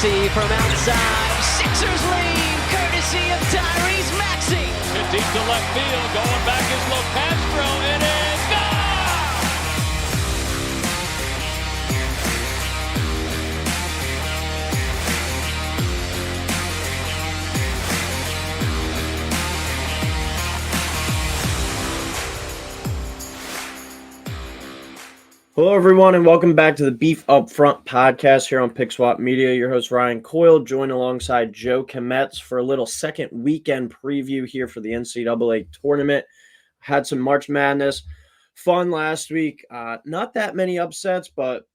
Maxey from outside. Sixers lead, courtesy of Tyrese Maxey. Hit deep to left field, going back is Locastro. It is gone! Hello, everyone, and welcome back to the Beef Up Front podcast here on Pick Swap Media. Your host, Ryan Coyle, joined alongside Joe Kmetz for a little second weekend preview here for the NCAA tournament. Had some March Madness fun last week. Not that many upsets, but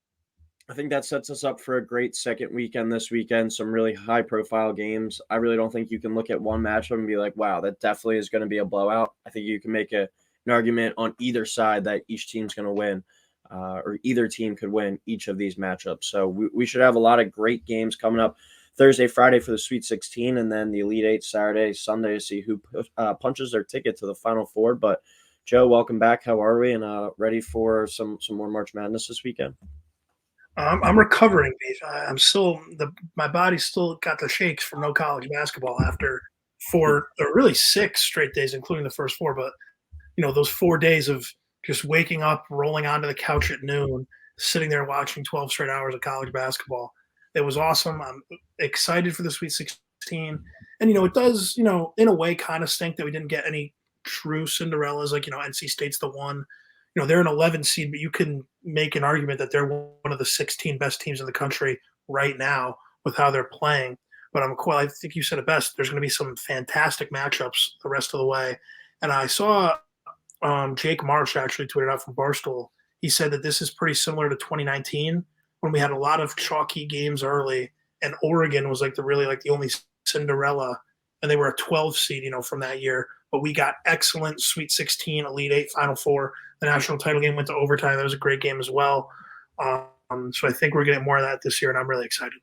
I think that sets us up for a great second weekend this weekend. Some really high-profile games. I really don't think you can look at one matchup and be like, wow, that definitely is going to be a blowout. I think you can make an argument on either side that each team's going to win. Or either team could win each of these matchups. So we should have a lot of great games coming up Thursday, Friday for the Sweet 16, and then the Elite Eight Saturday, Sunday to see who punches their ticket to the Final Four. But, Joe, welcome back. How are we? And ready for some more March Madness this weekend? I'm recovering, Beef. I'm still my body's still got the shakes from no college basketball after 6 straight days, including the first 4. But, those 4 days of just waking up, rolling onto the couch at noon, sitting there watching 12 straight hours of college basketball. It was awesome. I'm excited for the Sweet 16. And, it does, in a way kind of stink that we didn't get any true Cinderellas. Like, NC State's the one. They're an 11 seed, but you can make an argument that they're one of the 16 best teams in the country right now with how they're playing. But I think you said it best. There's going to be some fantastic matchups the rest of the way. And I saw Jake Marsh actually tweeted out from Barstool. He said that this is pretty similar to 2019 when we had a lot of chalky games early, and Oregon was the only Cinderella, and they were a 12 seed, from that year. But we got excellent Sweet 16, Elite Eight, Final Four. The national title game went to overtime. That was a great game as well. So I think we're getting more of that this year, and I'm really excited.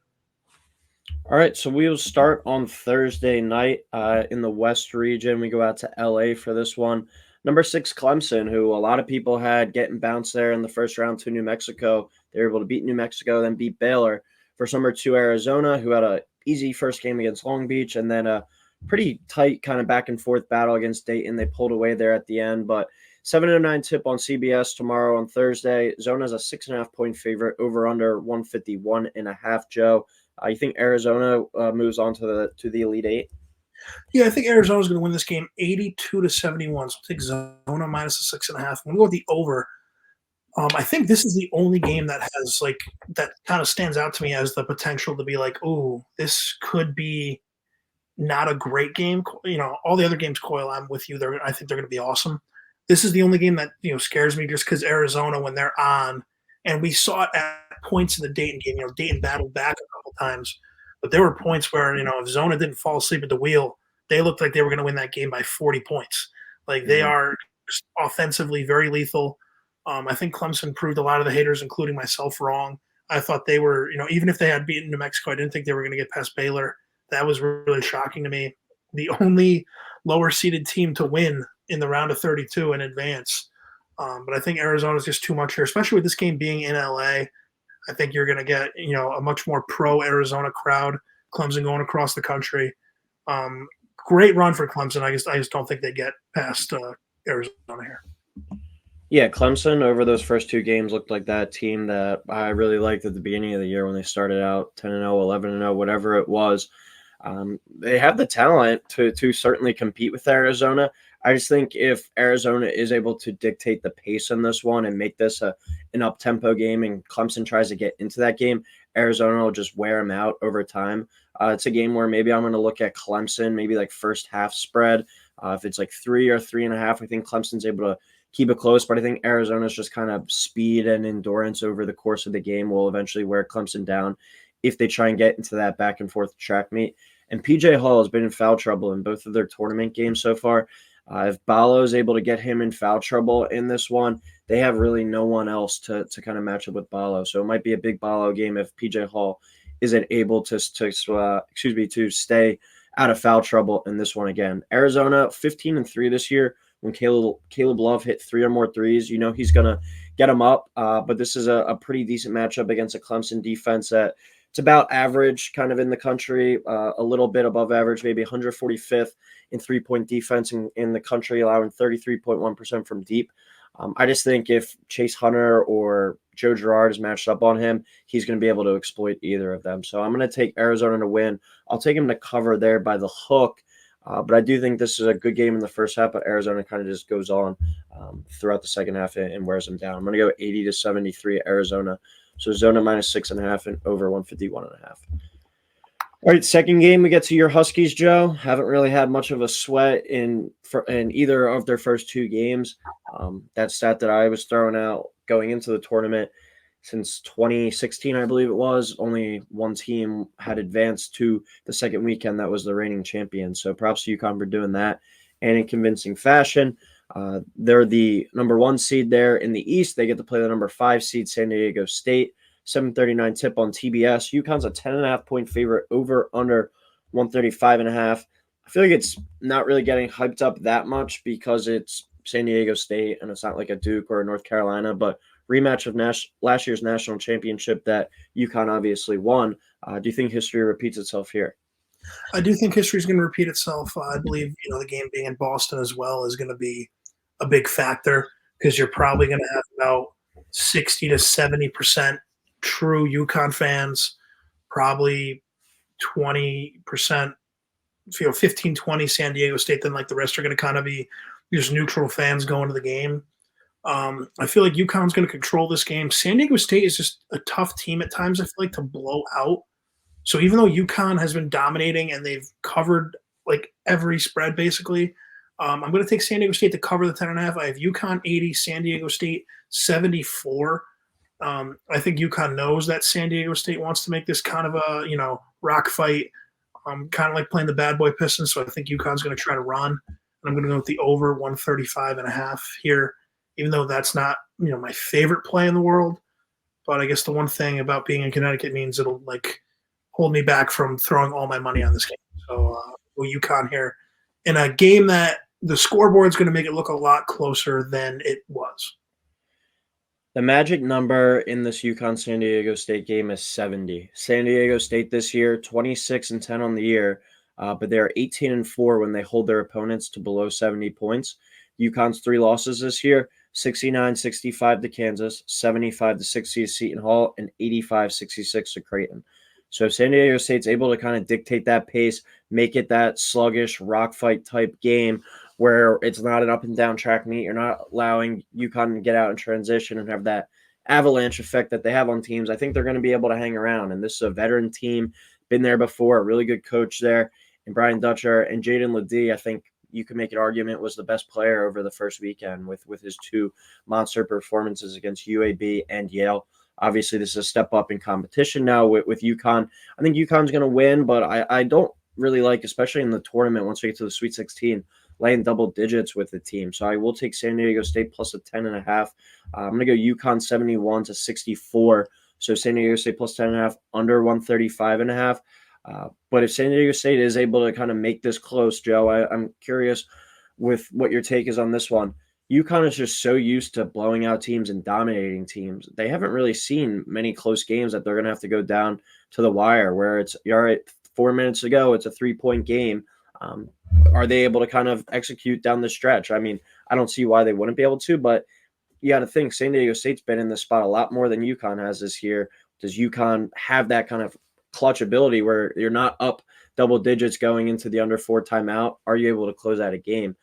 All right, so we will start on Thursday night in the West region. We go out to LA for this one. Number 6, Clemson, who a lot of people had getting bounced there in the first round to New Mexico. They were able to beat New Mexico, then beat Baylor. Versus number 2, Arizona, who had an easy first game against Long Beach, and then a pretty tight kind of back-and-forth battle against Dayton. They pulled away there at the end, but 7-9 tip on CBS tomorrow on Thursday. Zona's a 6.5-point favorite, over/under 151.5. Joe, you think Arizona moves on to the Elite Eight? Yeah, I think Arizona's going to win this game 82-71. So I'll take Zona minus a 6.5. I'm going to go with the over. I think this is the only game that has that kind of stands out to me as the potential to be ooh, this could be not a great game. All the other games, Coyle, I'm with you. I think they're going to be awesome. This is the only game that scares me just because Arizona, when they're on, and we saw it at points in the Dayton game. Dayton battled back a couple times. But there were points where, if Zona didn't fall asleep at the wheel, they looked like they were going to win that game by 40 points. They are offensively very lethal. I think Clemson proved a lot of the haters, including myself, wrong. I thought they were, even if they had beaten New Mexico, I didn't think they were going to get past Baylor. That was really shocking to me. The only lower-seeded team to win in the round of 32 in advance. But I think Arizona's just too much here, especially with this game being in LA. I think you're going to get, a much more pro-Arizona crowd. Clemson going across the country. Great run for Clemson. I just don't think they get past Arizona here. Yeah, Clemson over those first 2 games looked like that team that I really liked at the beginning of the year when they started out 10-0, 11-0, whatever it was. They have the talent to certainly compete with Arizona. I just think if Arizona is able to dictate the pace in this one and make this an up-tempo game and Clemson tries to get into that game, Arizona will just wear them out over time. It's a game where maybe I'm going to look at Clemson, maybe first half spread. If it's 3 or 3.5, I think Clemson's able to keep it close, but I think Arizona's just kind of speed and endurance over the course of the game will eventually wear Clemson down if they try and get into that back-and-forth track meet. And PJ Hall has been in foul trouble in both of their tournament games so far. If Ballo is able to get him in foul trouble in this one, they have really no one else to kind of match up with Ballo. So it might be a big Ballo game if PJ Hall isn't able to stay out of foul trouble in this one again. Arizona 15-3 this year. When Caleb Love hit 3 or more threes, he's going to get them up. But this is a pretty decent matchup against a Clemson defense that it's about average kind of in the country, a little bit above average, maybe 145th in three-point defense in the country, allowing 33.1% from deep. I just think if Chase Hunter or Joe Girard is matched up on him, he's going to be able to exploit either of them. So I'm going to take Arizona to win. I'll take him to cover there by the hook. But I do think this is a good game in the first half, but Arizona kind of just goes on throughout the second half and wears them down. I'm going to go 80-73 Arizona. So Zona -6.5 and over 151.5. All right, second game, we get to your Huskies, Joe. Haven't really had much of a sweat in either of their first two games. That stat that I was throwing out going into the tournament since 2016, I believe it was, only one team had advanced to the second weekend. That was the reigning champion. So props to UConn for doing that and in convincing fashion. They're the number 1 seed there in the East. They get to play the number 5 seed, San Diego State. 7:39 tip on TBS. UConn's a 10.5 point favorite, over under 135.5. I feel like it's not really getting hyped up that much because it's San Diego State and it's not like a Duke or a North Carolina, but rematch of last year's national championship that UConn obviously won. Do you think history repeats itself here? I do think history is going to repeat itself. I believe the game being in Boston as well is going to be a big factor because you're probably going to have about 60 to 70% true UConn fans, probably 20%, 15, 20 San Diego State. Then like the rest are going to kind of be just neutral fans going to the game. I feel like UConn's going to control this game. San Diego State is just a tough team at times, I feel like, to blow out. So even though UConn has been dominating and they've covered like every spread basically, I'm going to take San Diego State to cover the 10.5. I have UConn 80, San Diego State 74. I think UConn knows that San Diego State wants to make this kind of a, rock fight, kind of like playing the bad boy Pistons. So I think UConn's going to try to run. And I'm going to go with the over 135.5 here, even though that's not, my favorite play in the world. But I guess the one thing about being in Connecticut means it'll like hold me back from throwing all my money on this game. So UConn here in a game that the scoreboard's going to make it look a lot closer than it was. The magic number in this UConn-San Diego State game is 70. San Diego State this year, 26-10 on the year, but they're 18-4 when they hold their opponents to below 70 points. UConn's 3 losses this year, 69-65 to Kansas, 75-60 to Seton Hall, and 85-66 to Creighton. So if San Diego State's able to kind of dictate that pace, make it that sluggish rock fight type game where it's not an up and down track meet, you're not allowing UConn to get out in transition and have that avalanche effect that they have on teams, I think they're going to be able to hang around. And this is a veteran team, been there before, a really good coach there, and Brian Dutcher and Jaden Ledee, I think you could make an argument was the best player over the first weekend with his 2 monster performances against UAB and Yale. Obviously, this is a step up in competition now with UConn. I think UConn's going to win, but I don't really like, especially in the tournament, once we get to the Sweet 16, laying double digits with the team. So I will take San Diego State plus a 10.5. I'm going to go UConn 71-64. So San Diego State plus 10.5, under 135.5. But if San Diego State is able to kind of make this close, Joe, I'm curious with what your take is on this one. UConn is just so used to blowing out teams and dominating teams. They haven't really seen many close games that they're going to have to go down to the wire where it's, all right, 4 minutes to go, it's a 3-point game. Are they able to kind of execute down the stretch? I mean, I don't see why they wouldn't be able to, but you got to think San Diego State's been in this spot a lot more than UConn has this year. Does UConn have that kind of clutch ability where you're not up double digits going into the under 4 timeout? Are you able to close out a game?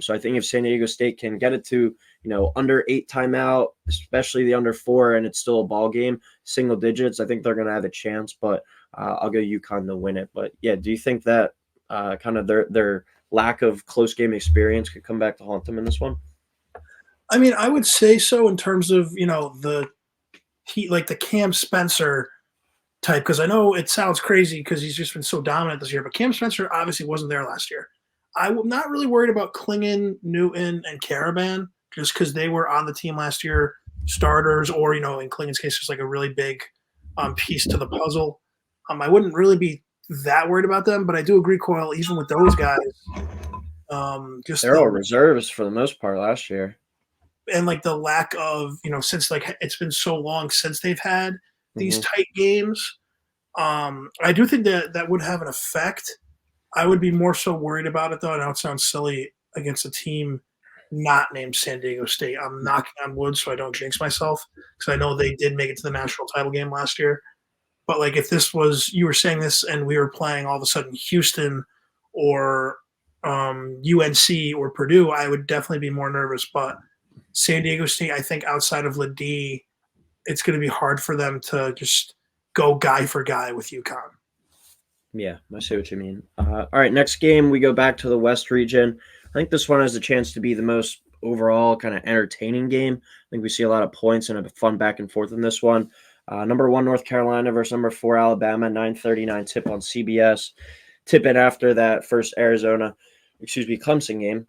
So I think if San Diego State can get it to, under 8 timeout, especially the under 4, and it's still a ball game, single digits, I think they're going to have a chance, but I'll go UConn to win it. But yeah, do you think that kind of their lack of close game experience could come back to haunt them in this one? I mean, I would say so in terms of, the Cam Spencer type, because I know it sounds crazy because he's just been so dominant this year, but Cam Spencer obviously wasn't there last year. I'm not really worried about Klingon, Newton, and Caravan just because they were on the team last year, starters, or, in Klingon's case, just like a really big piece to the puzzle. I wouldn't really be that worried about them, but I do agree, Coyle, even with those guys. They're all reserves for the most part last year. and like the lack of, since like it's been so long since they've had these Mhm. tight games. I do think that would have an effect. I would be more so worried about it though. I know it sounds silly against a team not named San Diego State. I'm knocking on wood so I don't jinx myself because I know they did make it to the national title game last year. But like if this was you were saying this and we were playing all of a sudden Houston or UNC or Purdue, I would definitely be more nervous. But San Diego State, I think outside of Ladie, it's going to be hard for them to just go guy for guy with UConn. Yeah, I see what you mean. All right, next game, we go back to the West region. I think this one has a chance to be the most overall kind of entertaining game. I think we see a lot of points and a fun back and forth in this one. Number 1, North Carolina versus number 4, Alabama, 9:39 tip on CBS. Tip in after that first Clemson game.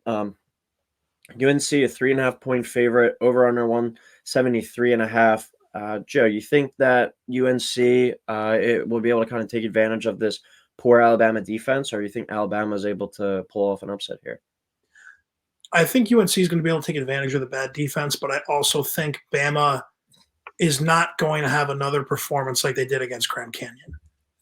UNC, a 3.5-point favorite, over under 173.5. Joe, you think that UNC it will be able to kind of take advantage of this poor Alabama defense, or you think Alabama is able to pull off an upset here? I think UNC is going to be able to take advantage of the bad defense, but I also think Bama is not going to have another performance like they did against Grand Canyon.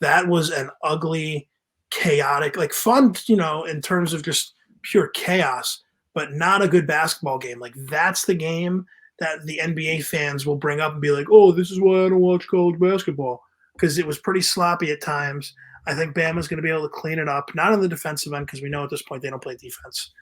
That was an ugly, chaotic, like fun, in terms of just pure chaos, but not a good basketball game. Like that's the game that the NBA fans will bring up and be like, oh, this is why I don't watch college basketball, because it was pretty sloppy at times. I think Bama's going to be able to clean it up, not on the defensive end, because we know at this point they don't play defense.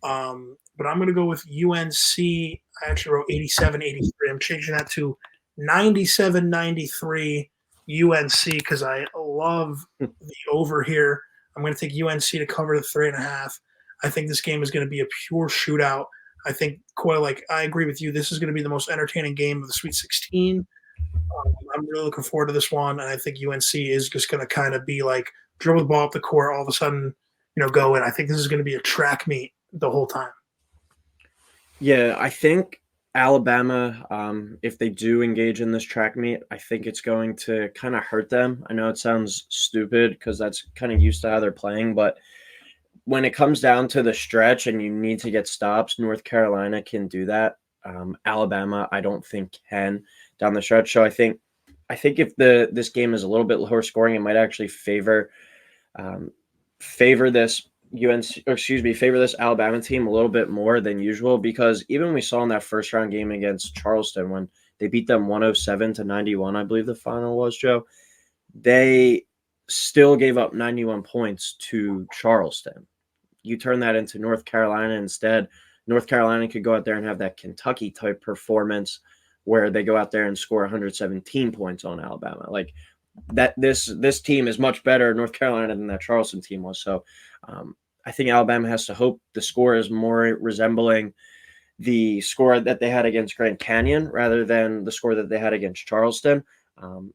But I'm going to go with UNC. I actually wrote 87-83. I'm changing that to 97-93 UNC because I love the over here. I'm going to take UNC to cover the 3.5. I think this game is going to be a pure shootout. I think, Coyle, I agree with you. This is going to be the most entertaining game of the Sweet 16. I'm really looking forward to this one, and I think UNC is just going to kind of be like dribble the ball up the court, all of a sudden, go in. I think this is going to be a track meet the whole time. Yeah, I think Alabama, if they do engage in this track meet, I think it's going to kind of hurt them. I know it sounds stupid because that's kind of used to how they're playing, but when it comes down to the stretch and you need to get stops, North Carolina can do that. Alabama, I don't think can down the stretch. So I think if this game is a little bit lower scoring, it might actually favor this favor this Alabama team a little bit more than usual, because even we saw in that first round game against Charleston when they beat them 107-91, I believe the final was, Joe, they still gave up 91 points to Charleston. You turn that into North Carolina instead. North Carolina could go out there and have that Kentucky type performance where they go out there and score 117 points on Alabama. Like that, this team is much better, North Carolina, than that Charleston team was. So I think Alabama has to hope the score is more resembling the score that they had against Grand Canyon rather than the score that they had against Charleston.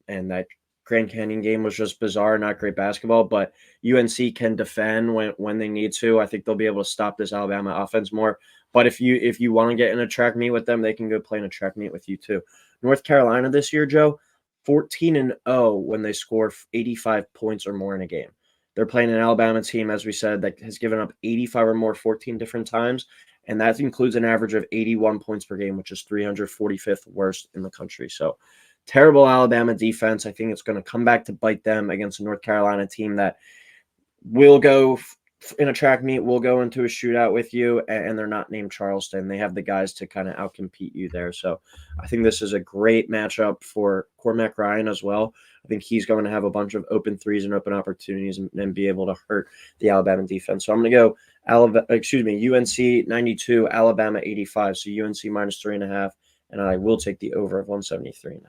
And that Grand Canyon game was just bizarre, not great basketball, but UNC can defend when they need to. I think they'll be able to stop this Alabama offense more. But if you want to get in a track meet with them, they can go play in a track meet with you too. North Carolina this year, Joe, 14-0 when they score 85 points or more in a game. They're playing an Alabama team, as we said, that has given up 85 or more 14 different times, and that includes an average of 81 points per game, which is 345th worst in the country. So terrible Alabama defense. I think it's going to come back to bite them against a North Carolina team that will go in a track meet, will go into a shootout with you, and they're not named Charleston. They have the guys to kind of outcompete you there. So I think this is a great matchup for Cormac Ryan as well. I think he's going to have a bunch of open threes and open opportunities and be able to hurt the Alabama defense. So I'm going to go UNC 92, Alabama 85. So UNC minus 3.5, and I will take the over of 173.5.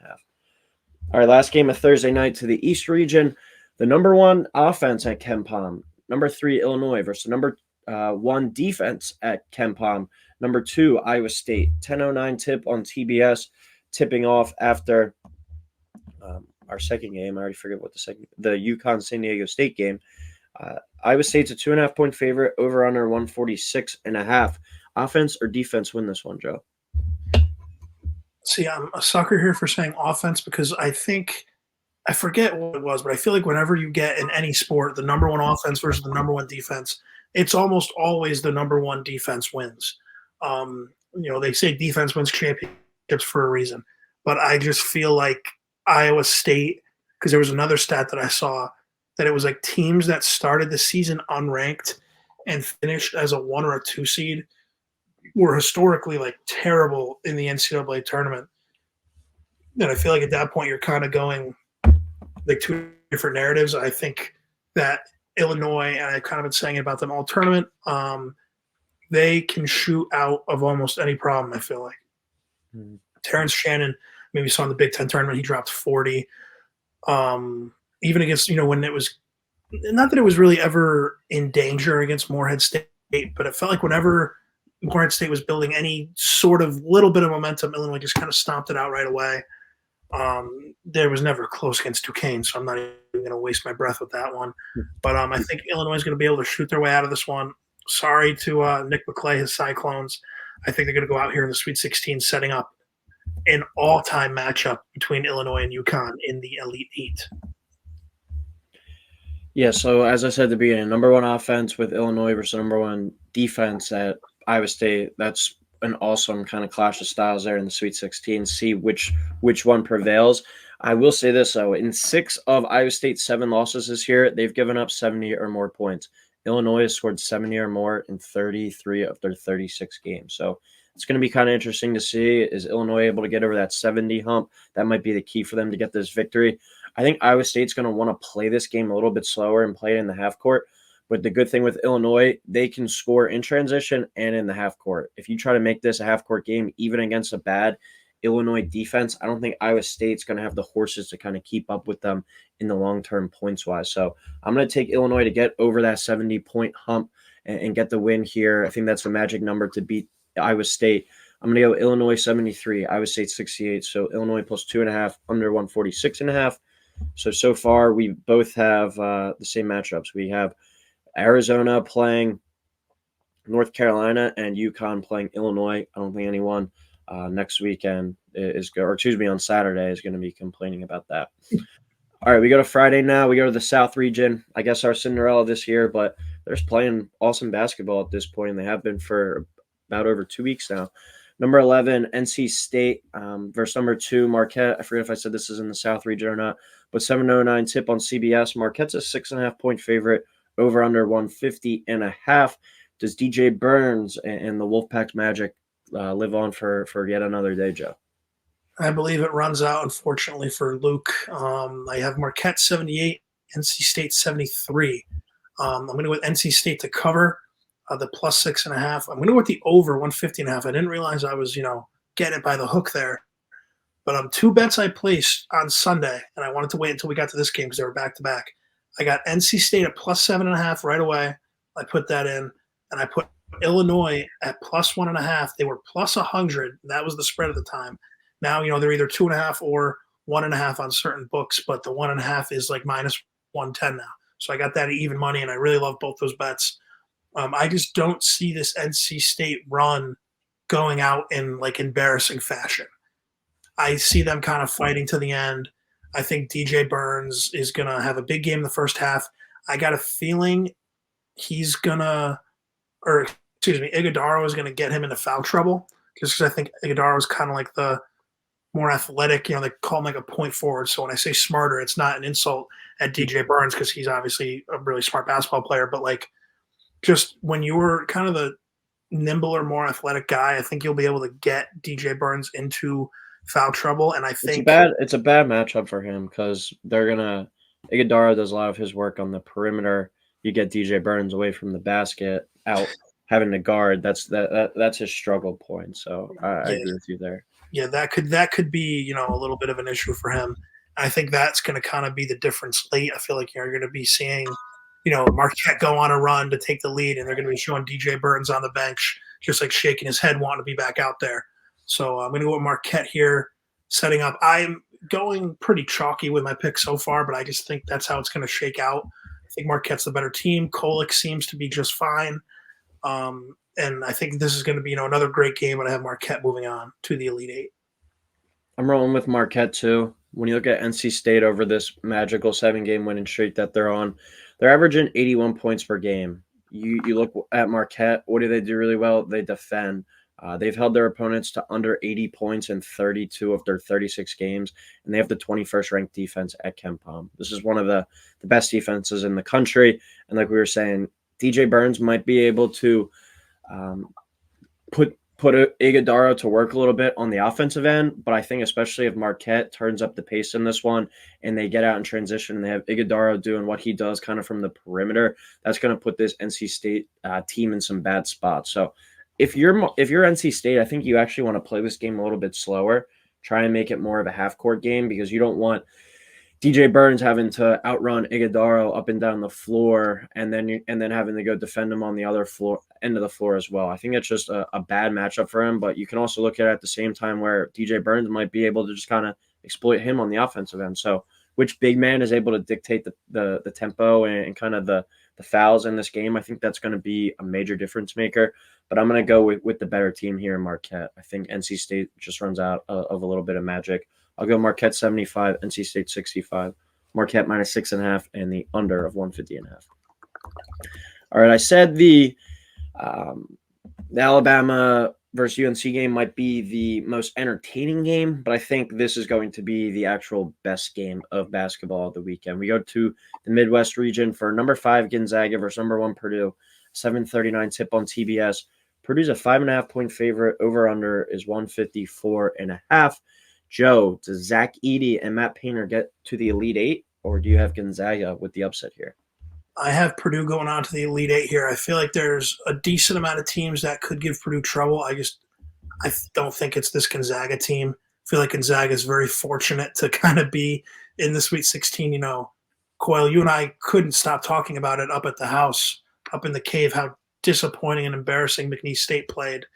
All right, last game of Thursday night to the East region. The number 1 offense at KenPom, number 3 Illinois versus number 1 defense at KenPom, number 2 Iowa State. 10:09 tip on TBS, tipping off after our second game. I already forget what the UConn San Diego State game. Iowa State's a 2.5-point favorite, over under 146.5. Offense or defense win this one, Joe? See, I'm a sucker here for saying offense because I forget what it was, but I feel like whenever you get in any sport the number 1 offense versus the number 1 defense, it's almost always the number 1 defense wins. they say defense wins championships for a reason, but I just feel like Iowa State, because there was another stat that I saw that it was like teams that started the season unranked and finished as a 1 or a 2 seed were historically like terrible in the NCAA tournament. And I feel like at that point you're kind of going like two different narratives. I think that Illinois, and I've kind of been saying about them all tournament, they can shoot out of almost any problem, I feel like. Terrence Shannon, maybe saw in the Big Ten tournament, he dropped 40. Even against, when it was – not that it was really ever in danger against Morehead State, but it felt like whenever Morehead State was building any sort of little bit of momentum, Illinois just kind of stomped it out right away. There was never close against Duquesne, so I'm not even going to waste my breath with that one. But I think Illinois is going to be able to shoot their way out of this one. Sorry to Nick McClay, his Cyclones. I think they're going to go out here in the Sweet 16 setting up an all-time matchup between Illinois and UConn in the Elite Eight. Yeah, so as I said at the beginning, number one offense with Illinois versus number one defense at Iowa State. That's an awesome kind of clash of styles there in the Sweet 16. See which one prevails. I will say this, though. In 6 of Iowa State's 7 losses this year, they've given up 70 or more points. Illinois has scored 70 or more in 33 of their 36 games. So it's going to be kind of interesting to see. Is Illinois able to get over that 70 hump? That might be the key for them to get this victory. I think Iowa State's going to want to play this game a little bit slower and play it in the half court. But the good thing with Illinois, they can score in transition and in the half court. If you try to make this a half court game, even against a bad Illinois defense, I don't think Iowa State's going to have the horses to kind of keep up with them in the long term points wise. So I'm going to take Illinois to get over that 70-point hump and get the win here. I think that's the magic number to beat Iowa State. I'm going to go Illinois 73, Iowa State 68. So Illinois plus 2.5, under 146.5. So far we both have the same matchups. We have Arizona playing North Carolina and UConn playing Illinois. I don't think anyone next weekend on Saturday is going to be complaining about that. All right, we go to Friday now. We go to the South region. I guess our Cinderella this year, but they're just playing awesome basketball at this point, and they have been for about over 2 weeks now. Number 11, NC State versus number 2, Marquette. I forget if I said this is in the South region or not, but 7:09 tip on CBS. Marquette's a 6.5-point favorite, over under 150.5. Does DJ Burns and the Wolfpack Magic live on for yet another day, Joe? I believe it runs out, unfortunately, for Luke. I have Marquette 78, NC State 73. I'm going to go with NC State to cover the plus 6.5. I'm going to go with the over 150.5. I didn't realize I was, getting it by the hook there. But 2 bets I placed on Sunday, and I wanted to wait until we got to this game because they were back-to-back. I got NC State at plus 7.5 right away. I put that in, and I put Illinois at plus 1.5. They were plus 100. That was the spread at the time. Now, they're either 2.5 or 1.5 on certain books, but the 1.5 is like minus 110 now. So I got that at even money, and I really love both those bets. I just don't see this NC State run going out in like embarrassing fashion. I see them kind of fighting to the end. I think DJ Burns is going to have a big game in the first half. I got a feeling Iguodaro is going to get him into foul trouble just because I think Iguodaro is kind of like the more athletic, they call him like a point forward. So when I say smarter, it's not an insult at DJ Burns because he's obviously a really smart basketball player, but like just when you're kind of the nimbler, more athletic guy, I think you'll be able to get DJ Burns into foul trouble. And I think it's a bad matchup for him because Iguodaro does a lot of his work on the perimeter. You get DJ Burns away from the basket, out having to guard. That's his struggle point. So I agree with you there. Yeah, that could be a little bit of an issue for him. I think that's going to kind of be the difference late. I feel like you're going to be seeing Marquette go on a run to take the lead, and they're going to be showing DJ Burns on the bench, just like shaking his head, wanting to be back out there. So I'm going to go with Marquette here, setting up. I'm going pretty chalky with my pick so far, but I just think that's how it's going to shake out. I think Marquette's the better team. Coyle seems to be just fine. And I think this is going to be another great game, and I have Marquette moving on to the Elite Eight. I'm rolling with Marquette too. When you look at NC State over this magical 7-game winning streak that they're on, they're averaging 81 points per game. You look at Marquette, what do they do really well? They defend. They've held their opponents to under 80 points in 32 of their 36 games, and they have the 21st ranked defense at KenPom. This is one of the best defenses in the country, and like we were saying, DJ Burns might be able to put Iguodaro to work a little bit on the offensive end, but I think especially if Marquette turns up the pace in this one and they get out in transition and they have Iguodaro doing what he does kind of from the perimeter, that's going to put this NC State team in some bad spots. So if you're NC State, I think you actually want to play this game a little bit slower, try and make it more of a half-court game because you don't want DJ Burns having to outrun Iguodaro up and down the floor and then having to go defend him on the other end of the floor as well. I think it's just a bad matchup for him, but you can also look at it at the same time where DJ Burns might be able to just kind of exploit him on the offensive end. So which big man is able to dictate the tempo and kind of the fouls in this game? I think that's going to be a major difference maker. But I'm going to go with the better team here in Marquette. I think NC State just runs out of a little bit of magic. I'll go Marquette 75, NC State 65. Marquette minus 6.5 and the under of 150.5. All right, I said the Alabama versus UNC game might be the most entertaining game, but I think this is going to be the actual best game of basketball of the weekend. We go to the Midwest region for number 5 Gonzaga versus number 1 Purdue. 7:39 tip on TBS. Purdue's a 5.5-point favorite. Over/under is 154.5. Joe, does Zach Edey and Matt Painter get to the Elite Eight, or do you have Gonzaga with the upset here? I have Purdue going on to the Elite Eight here. I feel like there's a decent amount of teams that could give Purdue trouble. I don't think it's this Gonzaga team. I feel like Gonzaga is very fortunate to kind of be in the Sweet 16. You know, Coyle, you and I couldn't stop talking about it up at the house, up in the cave, how disappointing and embarrassing McNeese State played.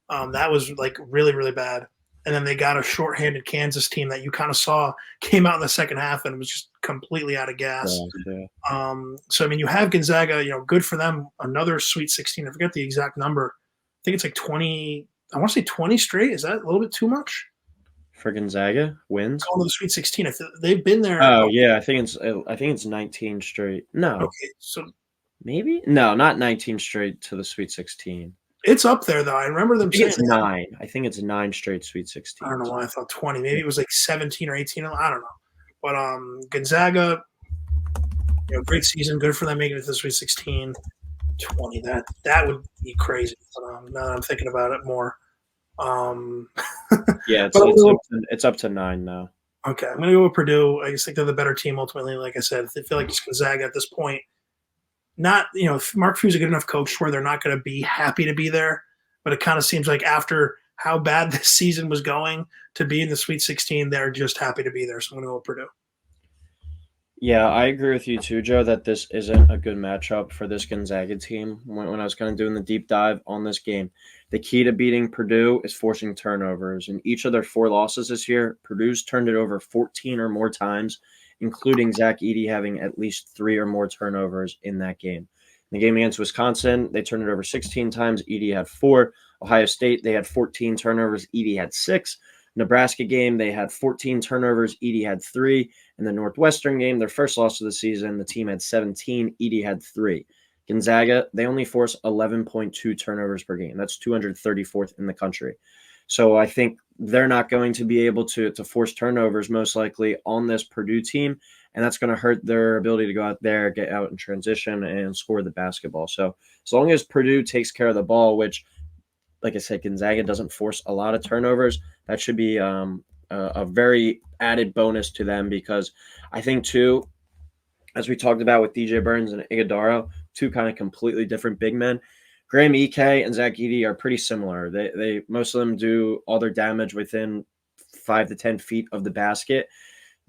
That was like really, really bad. And then they got a shorthanded Kansas team that you kind of saw came out in the second half and was just completely out of gas. Yeah. So, I mean, you have Gonzaga, good for them. Another Sweet 16. I forget the exact number. I think it's like 20. I want to say 20 straight. Is that a little bit too much? For Gonzaga wins? Going to the Sweet 16. If they've been there. Oh, yeah. I think it's 19 straight. No. Okay. So maybe? No, not 19 straight to the Sweet 16. It's up there, though. I remember them saying it's 9. I think it's 9 straight Sweet 16. I don't know why I thought 20. Maybe it was like 17 or 18. I don't know. But Gonzaga, great season. Good for them making it to the Sweet 16. 20. That would be crazy. But, now that I'm thinking about it more. Yeah, it's up to 9 now. Okay, I'm going to go with Purdue. I just think they're the better team ultimately. Like I said, I feel like it's Gonzaga at this point. Not, Mark Few's a good enough coach where they're not going to be happy to be there, but it kind of seems like after how bad this season was going to be in the Sweet 16, they're just happy to be there. So I'm going to go with Purdue. Yeah, I agree with you too, Joe, that this isn't a good matchup for this Gonzaga team. When I was kind of doing the deep dive on this game, the key to beating Purdue is forcing turnovers. In each of their 4 losses this year, Purdue's turned it over 14 or more times, including Zach Edey having at least 3 or more turnovers in that game. In the game against Wisconsin, they turned it over 16 times. Edey had 4. Ohio State, they had 14 turnovers. Edey had 6. Nebraska game, they had 14 turnovers. Edey had 3. In the Northwestern game, their first loss of the season, the team had 17. Edey had 3. Gonzaga, they only force 11.2 turnovers per game. That's 234th in the country. So I think they're not going to be able to force turnovers most likely on this Purdue team, and that's going to hurt their ability to go out there, get out in transition, and score the basketball. So as long as Purdue takes care of the ball, which, like I said, Gonzaga doesn't force a lot of turnovers, that should be a very added bonus to them because I think, too, as we talked about with DJ Burns and Iguodaro, 2 kind of completely different big men. Graham Ike and Zach Edey are pretty similar. They most of them do all their damage within 5 to 10 feet of the basket.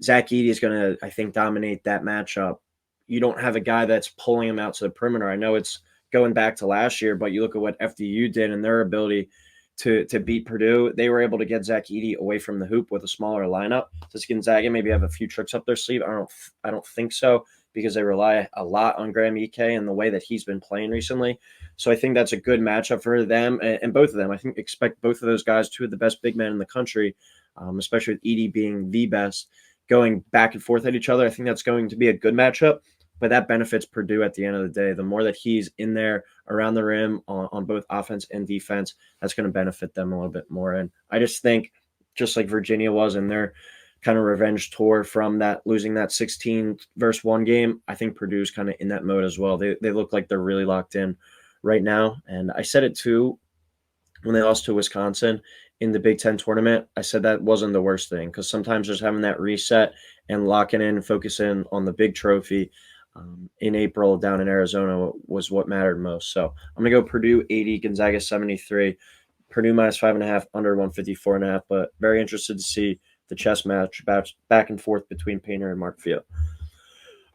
Zach Edey is going to, I think, dominate that matchup. You don't have a guy that's pulling him out to the perimeter. I know it's going back to last year, but you look at what FDU did and their ability to beat Purdue. They were able to get Zach Edey away from the hoop with a smaller lineup. Does Gonzaga maybe have a few tricks up their sleeve? I don't think so, because they rely a lot on Graham Ike and the way that he's been playing recently. So I think that's a good matchup for them and both of them. I think expect both of those guys, 2 of the best big men in the country, especially with Edey being the best, going back and forth at each other. I think that's going to be a good matchup. but that benefits Purdue at the end of the day. The more that he's in there around the rim on both offense and defense, that's going to benefit them a little bit more. And I just think, just like Virginia was in their kind of revenge tour from that losing that 16-1 game, I think Purdue's kind of in that mode as well. They look like they're really locked in right now. And I said it too when they lost to Wisconsin in the Big Ten tournament. I said that wasn't the worst thing, because sometimes just having that reset and locking in and focusing on the big trophy in April down in Arizona was what mattered most. So I'm going to go Purdue 80, Gonzaga 73, Purdue minus 5.5, under 154.5, but very interested to see the chess match back and forth between Painter and Mark Few.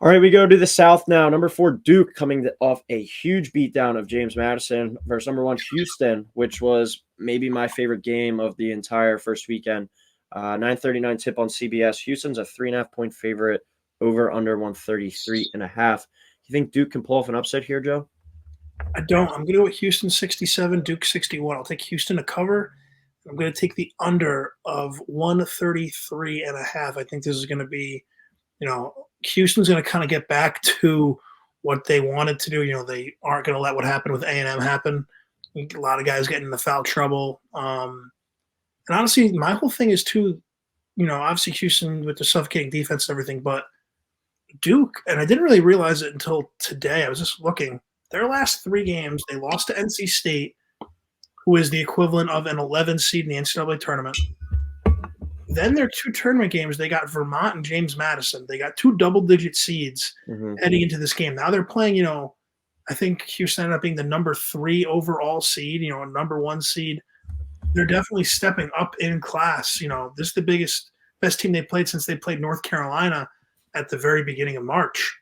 All right, we go to the South now. Number 4, Duke, coming off a huge beatdown of James Madison versus number 1, Houston, which was maybe my favorite game of the entire first weekend. 9:39 tip on CBS. Houston's a 3.5-point favorite, over under 133.5. You think Duke can pull off an upset here, Joe? I don't. I'm going to go with Houston 67, Duke 61. I'll take Houston to cover. I'm going to take the under of 133.5. I think this is going to be, Houston's going to kind of get back to what they wanted to do. They aren't going to let what happened with A&M happen. A lot of guys getting into foul trouble. And honestly, my whole thing is too, obviously Houston with the suffocating defense and everything, but Duke, and I didn't really realize it until today. I was just looking. Their last 3 games, they lost to NC State, who is the equivalent of an 11 seed in the NCAA tournament. Then their 2 tournament games, they got Vermont and James Madison. They got 2 double-digit seeds heading into this game. Now they're playing, I think Houston ended up being the number 3 overall seed, a number 1 seed. They're definitely stepping up in class. This is the best team they played since they played North Carolina at the very beginning of March.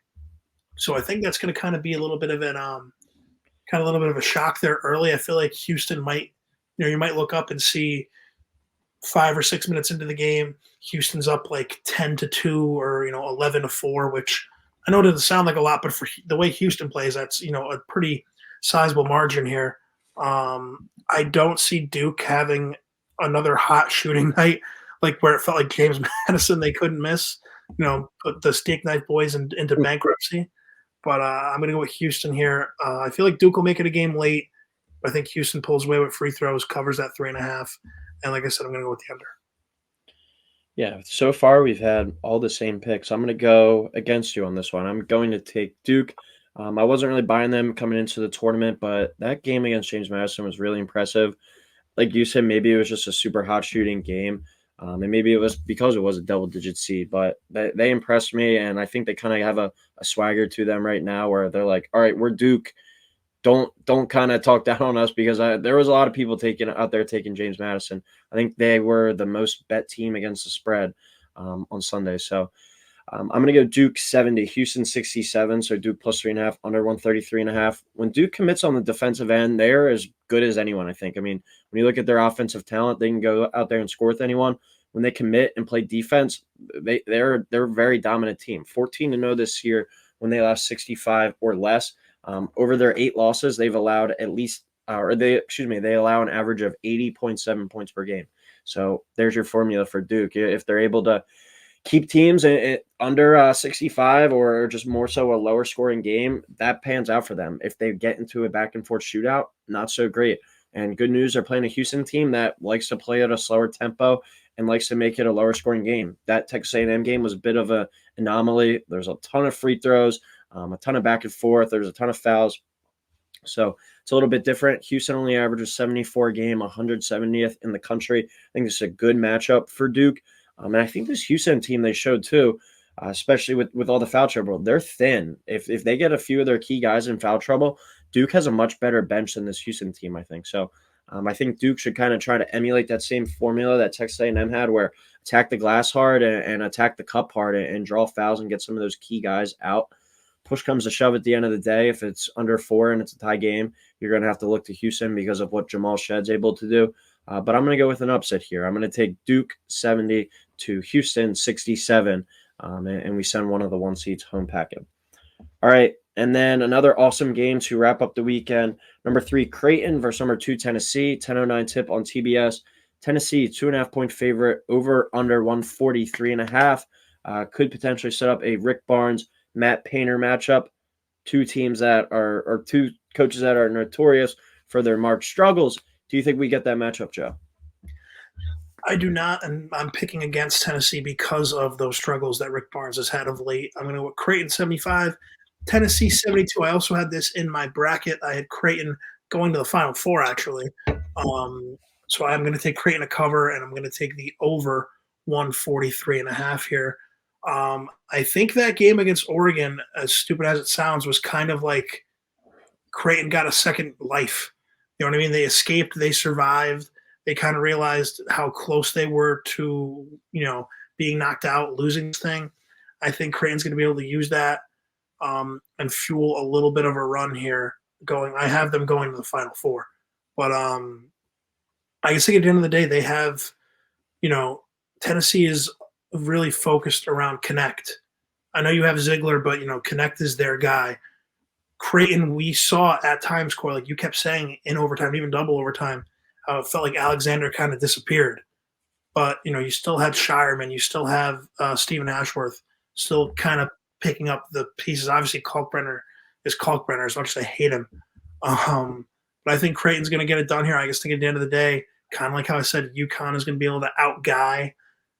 So I think that's going to kind of be a little bit of a shock there early. I feel like Houston might, you might look up and see 5 or 6 minutes into the game, Houston's up like 10-2 or 11-4, which I know doesn't sound like a lot, but for the way Houston plays, that's a pretty sizable margin here. I don't see Duke having another hot shooting night, like where it felt like James Madison they couldn't miss. Put the steak knife boys into bankruptcy. But I'm going to go with Houston here. I feel like Duke will make it a game late. I think Houston pulls away with free throws, covers that 3.5. And like I said, I'm going to go with the under. Yeah, so far we've had all the same picks. I'm going to go against you on this one. I'm going to take Duke. I wasn't really buying them coming into the tournament, but that game against James Madison was really impressive. Like you said, maybe it was just a super hot shooting game. And maybe it was because it was a double-digit seed, but they impressed me, and I think they kind of have a swagger to them right now where they're like, all right, we're Duke. Don't kind of talk down on us, because there was a lot of people out there taking James Madison. I think they were the most bet team against the spread on Sunday. So I'm going to go Duke 70, Houston 67, so Duke plus 3.5, under 133.5. When Duke commits on the defensive end, they're as good as anyone, I think. I mean, when you look at their offensive talent, they can go out there and score with anyone. When they commit and play defense, they're a very dominant team. 14-0 this year when they lost 65 or less. Over their 8 losses, they've allowed they allow an average of 80.7 points per game. So there's your formula for Duke. If they're able to keep teams under 65 or just more so a lower scoring game, that pans out for them. If they get into a back and forth shootout, not so great. And good news, they're playing a Houston team that likes to play at a slower tempo and likes to make it a lower scoring game. That Texas A&M game was a bit of an anomaly. There's a ton of free throws, a ton of back and forth. There's a ton of fouls. So it's a little bit different. Houston only averages 74 a game, 170th in the country. I think this is a good matchup for Duke. And I think this Houston team they showed too, especially with all the foul trouble, they're thin. If they get a few of their key guys in foul trouble, Duke has a much better bench than this Houston team, I think. So I think Duke should kind of try to emulate that same formula that Texas A&M had, where attack the glass hard and attack the cup hard and draw fouls and get some of those key guys out. Push comes to shove at the end of the day. If it's under 4 and it's a tie game, you're going to have to look to Houston because of what Jamal Shedd's able to do. But I'm going to go with an upset here. I'm going to take Duke 70 to Houston 67, and we send one of the 1 seeds home packing. All right, and then another awesome game to wrap up the weekend. Number 3, Creighton versus number 2, Tennessee. 10:09 tip on TBS. Tennessee, 2.5-point favorite, over under 143.5. Could potentially set up a Rick Barnes Matt Painter matchup. Two teams that are, or two coaches that are notorious for their March struggles. Do you think we get that matchup, Joe? I do not, and I'm picking against Tennessee because of those struggles that Rick Barnes has had of late. I'm going to go with Creighton 75, Tennessee 72. I also had this in my bracket. I had Creighton going to the Final Four, actually. So I'm going to take Creighton to cover, and I'm going to take the over 143.5 here. I think that game against Oregon, as stupid as it sounds, was kind of like Creighton got a second life. You know what I mean? They escaped, they survived. They kind of realized how close they were to, being knocked out, losing this thing. I think Creighton's going to be able to use that and fuel a little bit of a run here. I have them going to the Final Four, but I guess at the end of the day, they have, Tennessee is really focused around Connect. I know you have Ziegler, but Connect is their guy. Creighton, we saw at times, Coyle, like you kept saying, in overtime, even double overtime, it felt like Alexander kind of disappeared. But, you still had Shireman. You still have Stephen Ashworth still kind of picking up the pieces. Obviously, Kalkbrenner is Kalkbrenner, as much as I hate him. But I think Creighton's going to get it done here. I just think at the end of the day, kind of like how I said, UConn is going to be able to outguy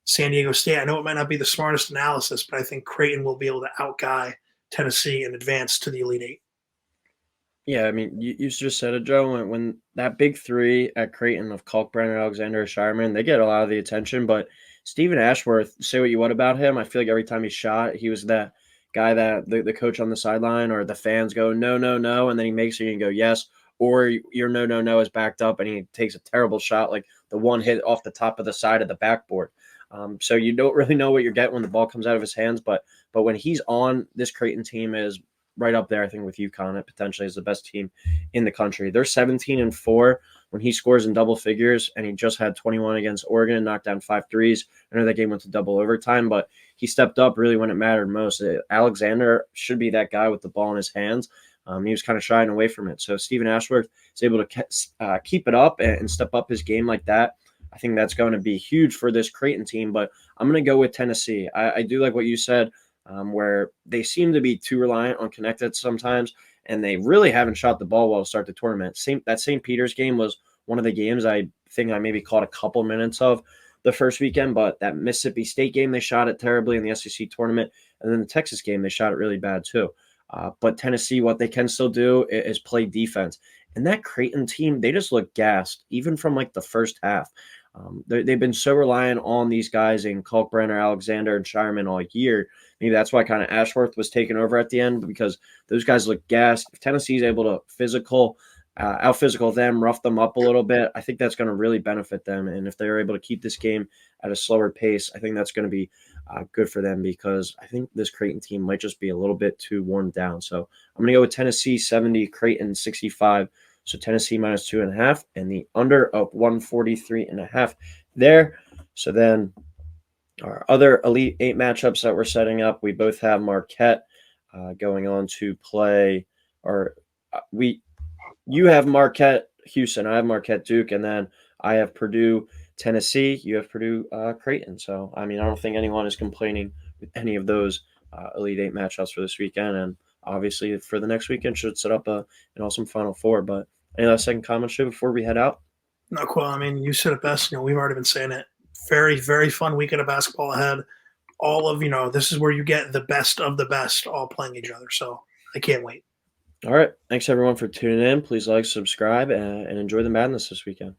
San Diego State. I know it might not be the smartest analysis, but I think Creighton will be able to outguy Tennessee and advance to the Elite Eight. Yeah, I mean, you just said it, Joe. When that big three at Creighton of Kalkbrenner, Alexander, Shireman, they get a lot of the attention. But Stephen Ashworth, say what you want about him, I feel like every time he shot, he was that guy that the coach on the sideline or the fans go, no, no, no, and then he makes it and go, yes. Or your no, no, no is backed up and he takes a terrible shot, like the one hit off the top of the side of the backboard. So you don't really know what you're getting when the ball comes out of his hands. But when he's on, this Creighton team is right up there, I think, with UConn. It potentially is the best team in the country. They're 17-4 when he scores in double figures, and he just had 21 against Oregon and knocked down 5 threes. I know that game went to double overtime, but he stepped up really when it mattered most. Alexander should be that guy with the ball in his hands. He was kind of shying away from it. So Stephen Ashworth is able to keep it up and step up his game like that. I think that's going to be huge for this Creighton team, but I'm going to go with Tennessee. I do like what you said. Where they seem to be too reliant on connected sometimes, and they really haven't shot the ball well to start the tournament. That St. Peter's game was one of the games I think I maybe caught a couple minutes of the first weekend, but that Mississippi State game, they shot it terribly in the SEC tournament, and then the Texas game, they shot it really bad too. But Tennessee, what they can still do is play defense. And that Creighton team, they just look gassed, even from like the first half. They've been so reliant on these guys in Kalkbrenner, Alexander, and Shireman all year. Maybe that's why kind of Ashworth was taken over at the end, because those guys look gassed. If Tennessee's able to out-physical them, rough them up a little bit, I think that's going to really benefit them. And if they're able to keep this game at a slower pace, I think that's going to be good for them, because I think this Creighton team might just be a little bit too worn down. So I'm going to go with Tennessee 70, Creighton 65. So Tennessee minus 2.5 and the under of 143.5 there. So then our other Elite Eight matchups that we're setting up, we both have Marquette going on to play, you have Marquette Houston, I have Marquette Duke, and then I have Purdue Tennessee, you have Purdue Creighton. So I mean, I don't think anyone is complaining with any of those Elite Eight matchups for this weekend, and obviously for the next weekend should set up an awesome Final Four. But any last second comments, Joe, before we head out? No, Quill. I mean, you said it best. We've already been saying it. Very, very fun weekend of basketball ahead. All of, this is where you get the best of the best all playing each other. So I can't wait. All right. Thanks, everyone, for tuning in. Please like, subscribe, and enjoy the madness this weekend.